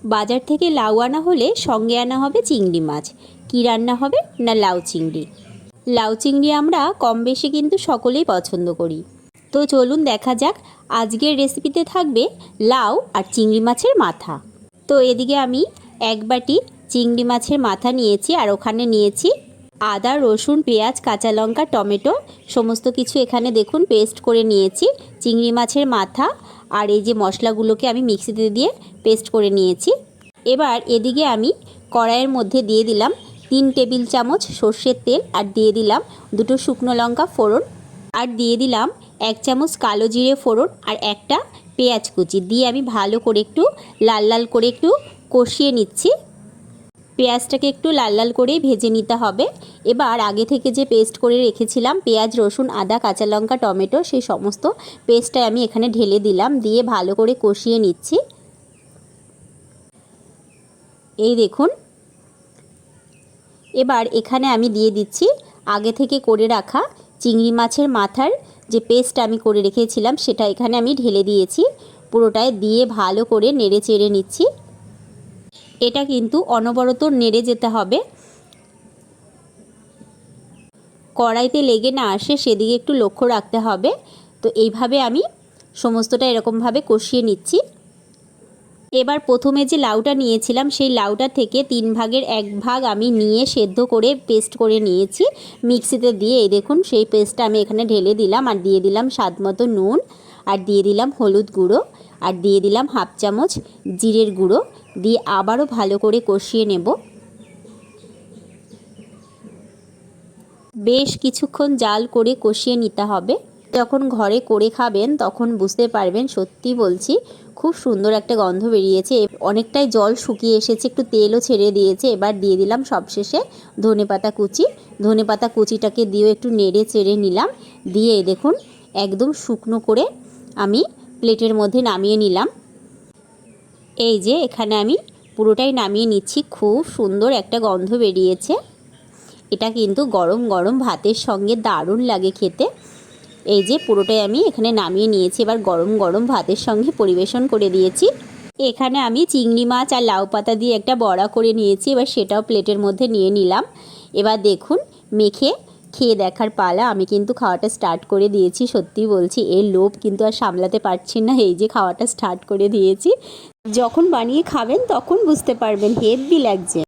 বাজার থেকে লাউ আনা হলে সঙ্গে আনা হবে চিংড়ি মাছ। কী রান্না হবে না লাউ চিংড়ি। লাউ চিংড়ি আমরা কম বেশি কিন্তু সকলেই পছন্দ করি। তো চলুন দেখা যাক। আজকের রেসিপিতে থাকবে লাউ আর চিংড়ি মাছের মাথা। তো এদিকে আমি এক বাটি চিংড়ি মাছের মাথা নিয়েছি, আর ওখানে নিয়েছি আদা, রসুন, পেঁয়াজ, কাঁচা লঙ্কা, টমেটো সমস্ত কিছু এখানে দেখুন পেস্ট করে নিয়েছি। চিংড়ি মাছের মাথা আর এই যে মশলাগুলোকে আমি মিক্সিতে দিয়ে পেস্ট করে নিয়েছি। এবার এদিকে আমি কড়াইয়ের মধ্যে দিয়ে দিলাম 3 টেবিল চামচ সর্ষের তেল, আর দিয়ে দিলাম 2টো শুকনো লঙ্কা ফোড়ন, আর দিয়ে দিলাম 1 চামচ কালো জিরে ফোড়ন, আর একটা পেঁয়াজ কুচি দিয়ে আমি ভালো করে একটু লাল লাল করে একটু কষিয়ে নিচ্ছি। পেঁয়াজটাকে একটু লাল লাল করেই ভেজে নিতে হবে। এবার আগে থেকে যে পেস্ট করে রেখেছিলাম পেঁয়াজ, রসুন, আদা, কাঁচা লঙ্কা, টমেটো, সেই সমস্ত পেস্টটা আমি এখানে ঢেলে দিলাম, দিয়ে ভালো করে কষিয়ে নিচ্ছি। এই দেখুন, এবার এখানে আমি দিয়ে দিচ্ছি আগে থেকে করে রাখা চিংড়ি মাছের মাথার যে পেস্ট আমি করে রেখেছিলাম সেটা এখানে আমি ঢেলে দিয়েছি। পুরোটায় দিয়ে ভালো করে নেড়ে চেড়ে নিচ্ছি। এটা কিন্তু অনবরত নেড়ে যেতে হবে, কড়াইতে লেগে না আসে সেদিকে একটু লক্ষ্য রাখতে হবে। তো এইভাবে আমি সমস্তটা এরকমভাবে কষিয়ে নিচ্ছি। এবার প্রথমে যে লাউটা নিয়েছিলাম সেই লাউটা থেকে 3 ভাগের 1 ভাগ আমি নিয়ে সেদ্ধ করে পেস্ট করে নিয়েছি মিক্সিতে দিয়ে। এই দেখুন সেই পেস্টটা আমি এখানে ঢেলে দিলাম, আর দিয়ে দিলাম স্বাদ মতো নুন, আর দিয়ে দিলাম হলুদ গুঁড়ো, আর দিয়ে দিলাম 1/2 চামচ জিরের গুঁড়ো, দিয়ে আবারও ভালো করে কষিয়ে নেব। বেশ কিছুক্ষণ জাল করে কষিয়ে নিতে হবে। যখন ঘরে করে খাবেন তখন বুঝতে পারবেন, সত্যি বলছি খুব সুন্দর একটা গন্ধ বেরিয়েছে। অনেকটাই জল শুকিয়ে এসেছে, একটু তেলও ছেড়ে দিয়েছে। এবার দিয়ে দিলাম সবশেষে ধনেপাতা কুচি। ধনেপাতা কুচিটাকে দিয়েও একটু নেড়ে চেড়ে নিলাম, দিয়ে দেখুন একদম শুকনো করে আমি প্লেটের মধ্যে নামিয়ে নিলাম। এই যে এখানে আমি পুরোটাই নামিয়ে নিচ্ছি। খুব সুন্দর একটা গন্ধ বেরিয়েছে। এটা কিন্তু গরম গরম ভাতের সঙ্গে দারুণ লাগে খেতে। এই যে পুরোটাই আমি এখানে নামিয়ে নিয়েছি, এবার গরম গরম ভাতের সঙ্গে পরিবেশন করে দিয়েছি। এখানে আমি চিংড়ি মাছ আর লাউ পাতা দিয়ে একটা বড়া করে নিয়েছি, এবার সেটাও প্লেটের মধ্যে নিয়ে নিলাম। এবার দেখুন মেখে খেয়ে দেখার পালা। আমি কিন্তু খাওয়াটা স্টার্ট করে দিয়েছি, সত্যি বলছি এর লোভ কিন্তু আর সামলাতে পারছি না। এই যে খাওয়াটা স্টার্ট করে দিয়েছি, যখন বানিয়ে খাবেন তখন বুঝতে পারবেন হেব্বি লাগছে।